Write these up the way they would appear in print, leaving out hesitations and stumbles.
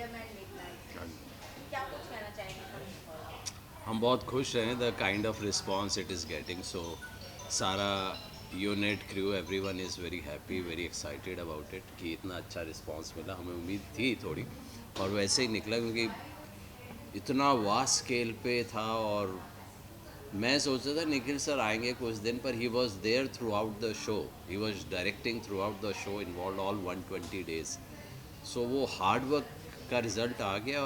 Freedom and midnight, क्या कुछ कहना चाहेंगे सर? हम बहुत खुश हैं the kind of response it is getting. So सारा unit crew everyone is very happy, very excited about it कि इतना अच्छा रिस्पांस मिला। हमें उम्मीद थी थोड़ी, और वैसे ही निकला, क्योंकि इतना वास्ट स्केल पे था। और मैं सोचता था निखिल सर आएंगे कुछ दिन, पर he was there throughout the show, he was directing throughout the show, involve all 120 days. So वो हार्ड वर्क का रिज़ल्ट आ गया।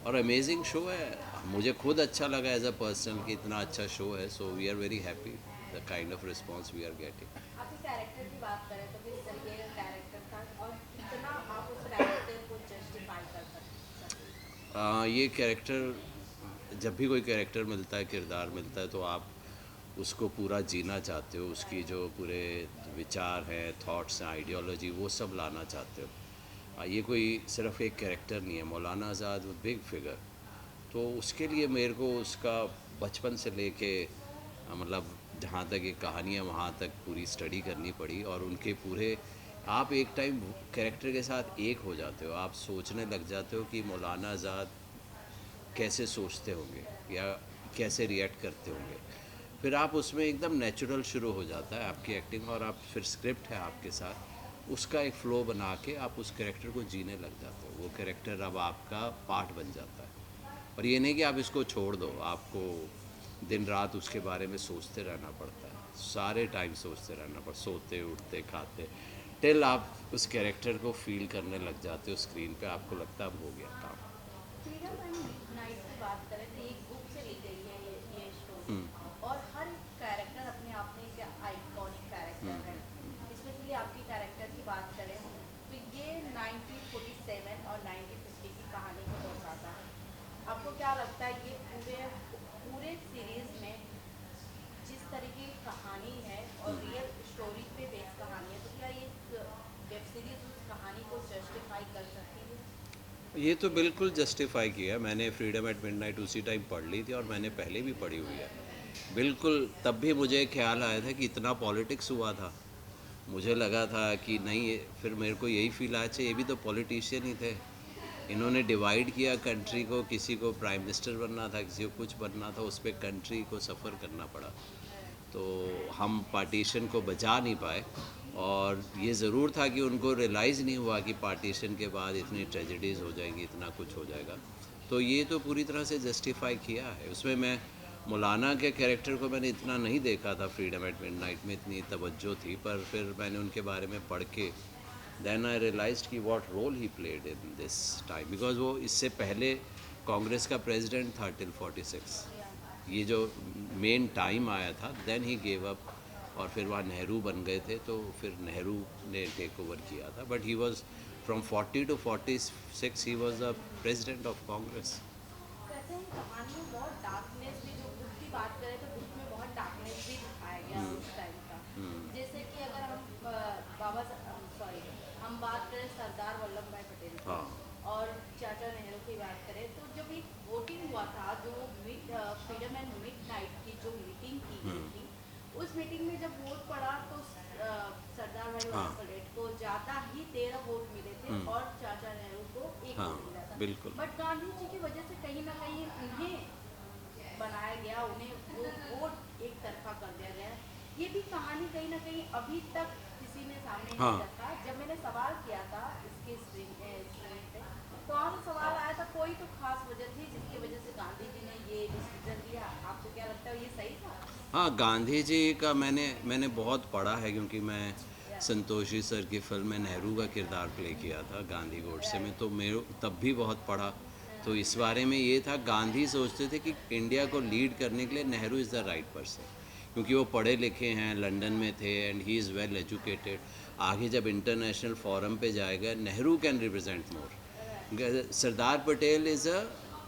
और अमेजिंग शो है। मुझे खुद अच्छा लगा एज अ पर्सन कि इतना अच्छा शो है। So we are very happy the kind of response we are getting. आपके कैरेक्टर की बात करें तो किस तरीके का कैरेक्टर था और कितना आप उस कैरेक्टर को जस्टिफाई कर सकते हैं? ये कैरेक्टर, जब भी कोई कैरेक्टर मिलता है, किरदार मिलता है, तो आप उसको पूरा जीना चाहते हो। उसकी जो पूरे विचार हैं, थॉट्स हैं, आइडियोलॉजी, वो सब लाना चाहते हो। ये कोई सिर्फ एक कैरेक्टर नहीं है। मौलाना आज़ाद बिग फिगर, तो उसके लिए मेरे को उसका बचपन से लेके मतलब जहाँ तक ये कहानी है वहाँ तक पूरी स्टडी करनी पड़ी। और उनके पूरे, आप एक टाइम कैरेक्टर के साथ एक हो जाते हो। आप सोचने लग जाते हो कि मौलाना आज़ाद कैसे सोचते होंगे या कैसे रिएक्ट करते होंगे। फिर आप उसमें एकदम नेचुरल शुरू हो जाता है आपकी एक्टिंग, और आप फिर स्क्रिप्ट है आपके साथ, उसका एक फ़्लो बना के आप उस कैरेक्टर को जीने लग जाते हो। वो कैरेक्टर अब आपका पार्ट बन जाता है। और ये नहीं कि आप इसको छोड़ दो, आपको दिन रात उसके बारे में सोचते रहना पड़ता है। सारे टाइम सोचते रहना पड़ता, सोते उठते खाते, टिल आप उस कैरेक्टर को फील करने लग जाते हो स्क्रीन पे। आपको लगता है अब हो गया काम। तो फ्रीडम एंड मिडनाइट की बात करें तो एक बुक से ली गई है ये स्टोरी, और हर कैरेक्टर अपने आप में एक आइकॉनिक कैरेक्टर है। स्पेशली आपकी कैरेक्टर की बात करें तो ये 1947 और 1950 की कहानी को दर्शाता है। आपको क्या लगता है ये पूरे पूरे सीरीज में जिस तरीके की कहानी है और रियल स्टोरी पे बेस्ड कहानी है, तो क्या ये वेब सीरीज उस कहानी को जस्टिफाई कर सकती है? ये तो बिल्कुल जस्टिफाई किया। मैंने फ्रीडम एट मिडनाइट उसी टाइम पढ़ ली थी, और मैंने पहले भी पढ़ी हुई है। बिल्कुल, तब भी मुझे ख्याल आया था कि इतना पॉलिटिक्स हुआ था। मुझे लगा था कि नहीं, फिर मेरे को यही फील आया, अच्छा ये भी तो पॉलिटिशियन ही थे। इन्होंने डिवाइड किया कंट्री को, किसी को प्राइम मिनिस्टर बनना था, किसी को कुछ बनना था, उस पर कंट्री को सफ़र करना पड़ा। तो हम पार्टीशन को बचा नहीं पाए। और ये ज़रूर था कि उनको रियलाइज़ नहीं हुआ कि पार्टीशन के बाद इतनी ट्रेजेडीज़ हो जाएंगी, इतना कुछ हो जाएगा। तो ये तो पूरी तरह से जस्टिफाई किया है। उसमें मैं मौलाना के कैरेक्टर को मैंने इतना नहीं देखा था फ्रीडम एट मिडनाइट में, इतनी तवज्जो थी, पर फिर मैंने उनके बारे में पढ़ के देन आई रियलाइज्ड कि what role he played in this time, because वो इससे पहले कांग्रेस का प्रेसिडेंट था टिल 46। ये जो मेन टाइम आया था, देन ही गेव अप। और फिर वहाँ नेहरू बन गए थे, तो फिर नेहरू ने टेक ओवर किया था। But he was from 40 to 46 he was the president of Congress. कहते हैं कहानी में बहुत डार्कनेस भी, जो बुक की बात करें तो बुक में बहुत डार्कनेस भी दिखाया गया है उस टाइम का। जैसे कि अगर हम बाबा सॉरी हम बात करें सरदार वल्लभ भाई पटेल की हाँ। और चाचा नेहरू की बात करें, तो जब एक वोटिंग हुआ था, जो फ्रीडम एंड मिड नाइट की जो मीटिंग की गई थी, उस मीटिंग में जब वोट पड़ा तो सरदार भाई हाँ। वल्लभ पटेल को ज़्यादा ही 13 वोट मिले थे और चाचा नेहरू को एक हाँ, वोट मिला था। बिल्कुल। बट गांधी जी की वजह से कहीं ना कहीं उन्हें बनाया गया, उन्हें वो वोट एक तरफा कर दिया गया। ये भी कहानी कहीं ना कहीं अभी तक किसी ने सामने नहीं हाँ। रखा। जब मैंने सवाल किया था इसके स्क्रीन पे, तो वहाँ सवाल आया था कोई तो खास वजह थी जिसकी वजह से गांधी जी ने ये डिसीजन लिया। आपको क्या लगता है ये सही था? हाँ, गांधी जी का मैंने बहुत पढ़ा है, क्योंकि मैं या संतोषी सर की फिल्म में नेहरू का किरदार प्ले किया था गांधी गोडसे में, तो मेरे तब भी बहुत पढ़ा। तो इस बारे में ये था, गांधी सोचते थे कि इंडिया को लीड करने के लिए Nehru is the right person, क्योंकि वो पढ़े लिखे हैं, लंदन में थे, and he is well educated. आगे जब इंटरनेशनल फोरम पे जाएगा, Nehru can represent more. Sardar Patel is a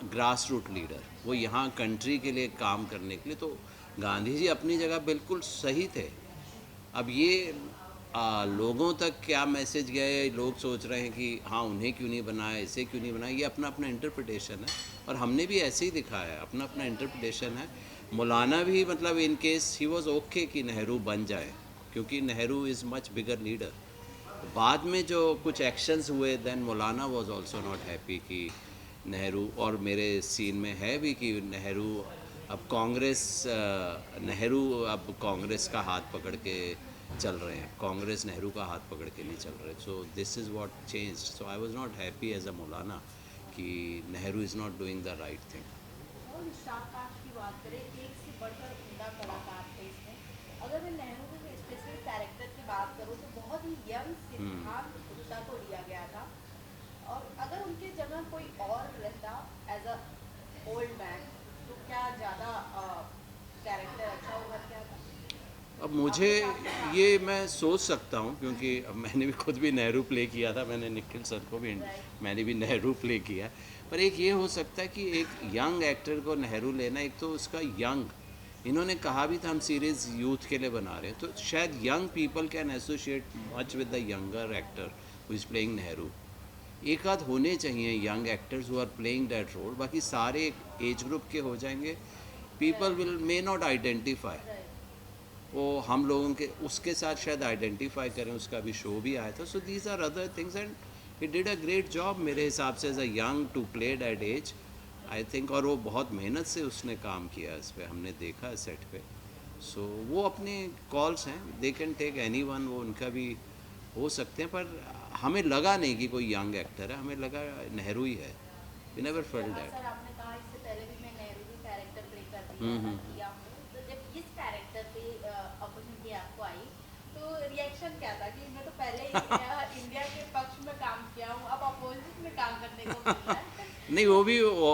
grass root leader, वो यहाँ कंट्री के लिए काम करने के लिए। तो गांधी जी अपनी जगह बिल्कुल सही थे। अब ये लोगों तक क्या मैसेज गया है, लोग सोच रहे हैं कि हाँ उन्हें क्यों नहीं बनाया, इसे क्यों नहीं बनाया, ये अपना अपना इंटरप्रिटेशन है। और हमने भी ऐसे ही दिखाया है, अपना अपना इंटरप्रिटेशन है। मौलाना भी मतलब in case he was okay कि नेहरू बन जाए, क्योंकि Nehru is much bigger leader. बाद में जो कुछ एक्शंस हुए then Maulana was also not happy कि नेहरू, और मेरे सीन में है भी कि नेहरू अब कांग्रेस नेहरू अब कांग्रेस का हाथ पकड़ के चल रहे हैं, कांग्रेस नेहरू का हाथ पकड़ के नहीं चल रहे। So this is what changed. So I was not happy as a Maulana कि Nehru is not doing the right thing. और शाह काश की बात करें, एक से बढ़कर उम्दा कलाकार थे इसमें। अगर मैं नेहरू के स्पेसिफिक कैरेक्टर की बात करूँ तो बहुत ही यंग सिद्धांत गुप्ता को लिया गया था, और अगर उनकी जगह कोई और रहता एज अ ओल्ड मैन तो क्या ज़्यादा कैरेक्टर अच्छा उभर के आता? अब मुझे ये मैं सोच सकता हूँ क्योंकि अब मैंने भी खुद भी नेहरू प्ले किया था, मैंने निखिल सर को भी, मैंने भी नेहरू प्ले किया है। पर एक ये हो सकता है कि एक यंग एक्टर को नेहरू लेना, एक तो उसका यंग, इन्होंने कहा भी था हम सीरीज़ यूथ के लिए बना रहे हैं, तो शायद young people can associate much with the younger actor who is playing Nehru. एक आध होने चाहिए young actors who are playing that role, बाकी सारे एज ग्रुप के हो जाएंगे, people will may not identify, वो हम लोगों के उसके साथ शायद आइडेंटिफाई करें। उसका भी शो भी आया था। So these are other things and he did a great job मेरे हिसाब से as a young to play that age, I think. और वो बहुत मेहनत से उसने काम किया इस पर, हमने देखा सेट पे। सो वो अपने कॉल्स हैं, they can take any one, वो उनका भी हो सकते हैं। पर हमें लगा नहीं कि कोई यंग एक्टर है, हमें लगा नेहरू ही है। वी नेवर फेल्ट हाँ दैट। सर, आपने कहा इससे पहले भी मैं नेहरू की कैरेक्टर प्ले कर किया हूँ, तो जब इस कैरेक्टर पे अपॉर्चुनिटी आपको आई तो रिएक्शन क्या था? कि मैं तो पहले ही इंडिया के पक्ष में काम किया हूँ, अब अपोजिट में काम करने को मिल रहा है। नहीं, वो भी वो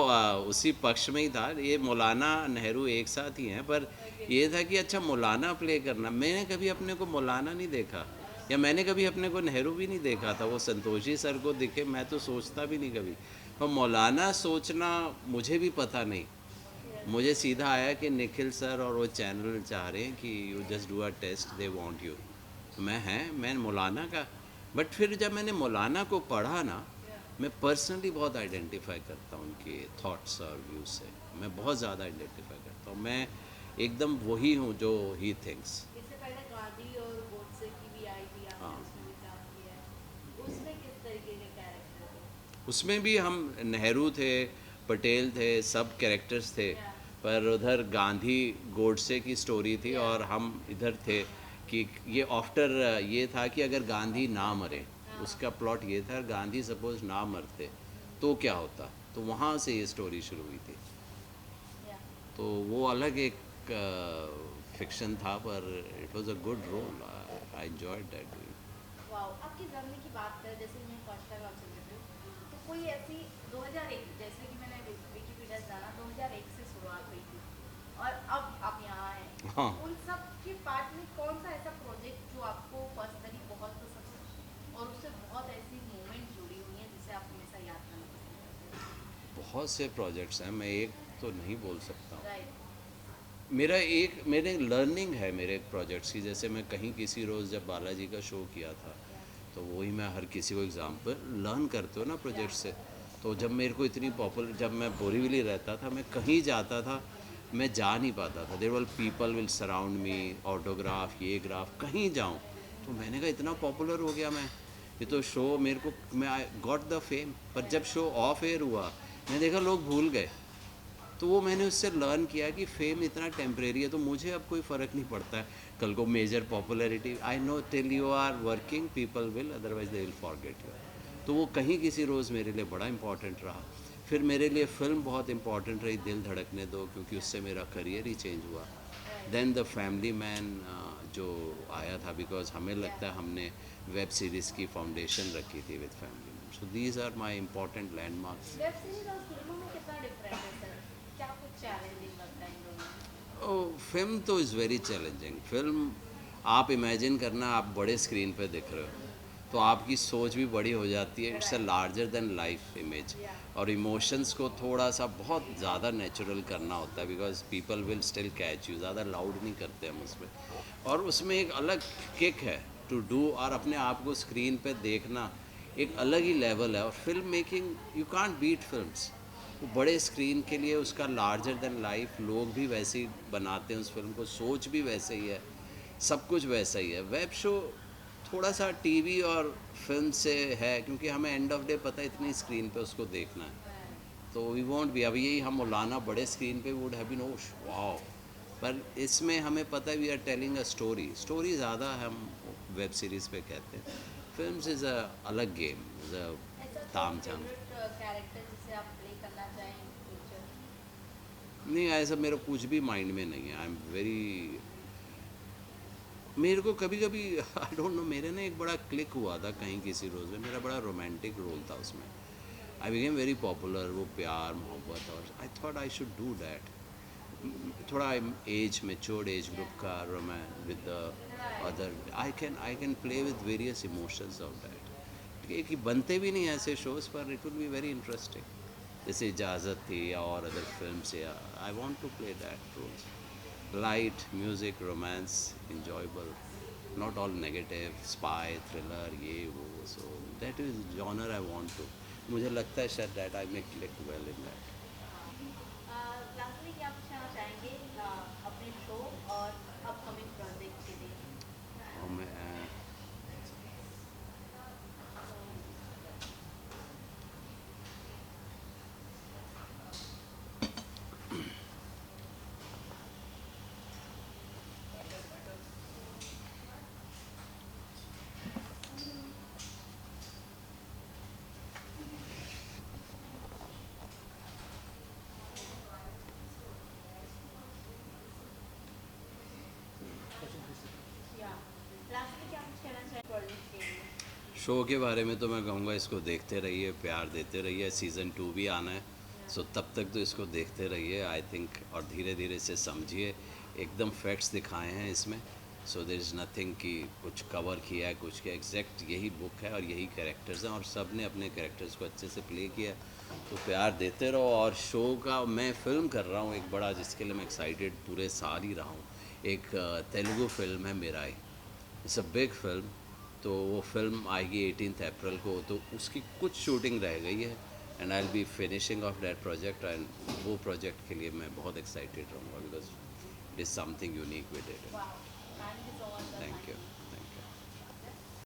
उसी पक्ष में ही था। ये मौलाना नेहरू एक साथ ही हैं, पर Okay. ये था कि अच्छा मौलाना प्ले करना, मैंने कभी अपने को मौलाना नहीं देखा, या मैंने कभी अपने को नेहरू भी नहीं देखा था। वो संतोषी सर को दिखे, मैं तो सोचता भी नहीं कभी। और मौलाना सोचना मुझे भी पता नहीं, मुझे सीधा आया कि निखिल सर और वो चैनल चाह रहे हैं कि you just do a test, they want you. तो मैं मौलाना का, बट फिर जब मैंने मौलाना को पढ़ा ना, मैं पर्सनली बहुत आइडेंटिफाई करता हूँ उनके थॉट्स और व्यूज़ से, मैं बहुत ज़्यादा आइडेंटिफाई करता हूँ। मैं एकदम वही हूँ जो ही थिंक्स। इससे पहले गांधी और गोडसे की भी आई थी, आपने हाँ, उसमें भी काम किया है। उसमें किस तरीके के कैरेक्टर थे? उसमें भी हम नेहरू थे, पटेल थे, सब कैरेक्टर्स थे। या पर उधर गांधी गोडसे की स्टोरी थी, या और हम इधर थे कि ये आफ्टर ये था कि अगर गांधी ना मरे, उसका प्लॉट ये था, गांधी सपोज ना मरते तो क्या होता। तो वहाँ से ये स्टोरी शुरू हुई थी। या तो वो अलग एक फिक्शन था, पर it was a good role, I enjoyed that. Wow, आपकी जर्नी की बात करें, जैसे मैं फर्स्ट टाइम आपसे मिल रही हूँ, तो कोई ऐसी 2001, जैसे कि मैंने विकीपीडिया से जाना 2001 से शुरुआत हुई थी और अब आप यहाँ हैं, हाँ, उन सब के पार्ट में कौन सा ऐसा प्रोजेक्ट जो आपको पर्सनली बहुत पसंद है और उससे बहुत ऐसी मोमेंट जुड़ी हुई है जिसे आप हमेशा याद करना पसंद करते हैं? बहुत से प्रोजेक्ट्स हैं, मैं एक तो नहीं बोल सकता हूँ। राइट। मेरे लर्निंग है मेरे प्रोजेक्ट्स की। जैसे मैं कहीं किसी रोज़ जब बालाजी का शो किया था, तो वही मैं हर किसी को एग्जाम्पल लर्न करते हो ना प्रोजेक्ट से। तो जब मेरे को इतनी पॉपुलर, जब मैं बोरीवली रहता था, मैं कहीं जाता था, मैं जा नहीं पाता था, there were people will surround me, autograph, ये ग्राफ, कहीं जाऊँ। तो मैंने कहा इतना पॉपुलर हो गया मैं, ये तो शो मेरे को, मैं आई गॉट द फेम। पर जब शो ऑफ एयर हुआ, मैंने देखा लोग भूल गए। तो वो मैंने उससे लर्न किया कि फेम इतना टेम्परेरी है, तो मुझे अब कोई फ़र्क नहीं पड़ता है कल को major popularity. I know till you are working people will, otherwise they will forget you. तो वो कहीं किसी रोज़ मेरे लिए बड़ा इंपॉर्टेंट रहा। फिर मेरे लिए फ़िल्म बहुत इंपॉर्टेंट रही, दिल धड़कने दो, क्योंकि उससे मेरा करियर ही चेंज हुआ। देन द फैमिली मैन जो आया था, बिकॉज हमें लगता है हमने वेब सीरीज़ की फाउंडेशन रखी थी with Family Man. So these are my important landmarks. Web series और फिल्मों में कितना डिफरेंस है सर? क्या कुछ चैलेंजिंग लगता है इन दोनों में? फिल्म तो इज़ वेरी चैलेंजिंग। फिल्म आप इमेजिन करना, आप बड़े स्क्रीन पे देख रहे हो, तो आपकी सोच भी बड़ी हो जाती है। It's a larger than life image, या और इमोशंस को थोड़ा सा बहुत ज़्यादा नेचुरल करना होता है, because people will still catch you, ज़्यादा लाउड नहीं करते हम उसमें। और उसमें एक अलग किक है टू डू, और अपने आप को स्क्रीन पे देखना एक अलग ही लेवल है। और film making, you can't beat films. वो बड़े स्क्रीन के लिए उसका लार्जर देन लाइफ, लोग भी वैसे ही बनाते हैं उस फिल्म को, सोच भी वैसे ही है, सब कुछ वैसा ही है। वेब शो थोड़ा सा टीवी और फिल्म से है, क्योंकि हमें एंड ऑफ डे पता है इतनी स्क्रीन पे उसको देखना है, तो वी वॉन्ट भी। अभी यही हम मौलाना बड़े स्क्रीन पे would have been oh wow, पर इसमें हमें पता है we are telling a story. Story ज़्यादा हम वेब सीरीज़ पे कहते हैं, फिल्म इज़ अ अलग गेम, इज़ अ ऐसा कोई ताम झाम। फेवरेट कैरेक्टर जिसे आप प्ले करना चाहें इन फ्यूचर? नहीं, ऐसा मेरा कुछ भी माइंड में नहीं है। आई एम वेरी, मेरे को कभी कभी आई डोंट नो, मेरे ना एक बड़ा क्लिक हुआ था कहीं किसी रोज़ में, मेरा बड़ा रोमांटिक रोल था उसमें। आई बिकेम वेरी पॉपुलर, वो प्यार मोहब्बत, और I thought I should do that. थोड़ा एज मेच्योर्ड एज ग्रुप का romance with the other, I can play with various emotions of that. ठीक है कि बनते भी नहीं ऐसे शोज़, पर it will be very interesting. जैसे इजाज़त थी या और अदर फिल्म से, I want to play that roles. Light music romance, enjoyable, not all negative spy thriller ये वो, so that is genre I want to, मुझे लगता है शायद that I may click well in that। Lastly क्या आप कहना चाहेंगे अपने शो और अपकमिंग प्रोजेक्ट के लिए? और मैं या लास्टली क्या आप कहना चाहेंगे प्रोजेक्ट के लिए? शो के बारे में तो मैं कहूँगा इसको देखते रहिए, प्यार देते रहिए। सीज़न 2 भी आना है, सो तब तक तो इसको देखते रहिए आई थिंक, और धीरे धीरे इसे समझिए। एकदम फैक्ट्स दिखाए हैं इसमें, सो देर इज़ नथिंग कि कुछ कवर किया है कुछ किया, एग्जैक्ट यही बुक है और यही कैरेक्टर्स हैं, और सब ने अपने कैरेक्टर्स को अच्छे से प्ले किया है। तो प्यार देते रहो। और शो का मैं फ़िल्म कर रहा हूँ एक बड़ा, जिसके लिए मैं एक्साइटेड पूरे साल ही रहा हूँ। एक तेलुगु फिल्म है Mirae, it's a big film. तो वो फिल्म आएगी 18 अप्रैल को, तो उसकी कुछ शूटिंग रह गई है, and I will be finishing off that project. And वो प्रोजेक्ट के लिए मैं बहुत एक्साइटेड रहूँगा, because it is something unique with it. वाह, thank you so much sir. Thank you.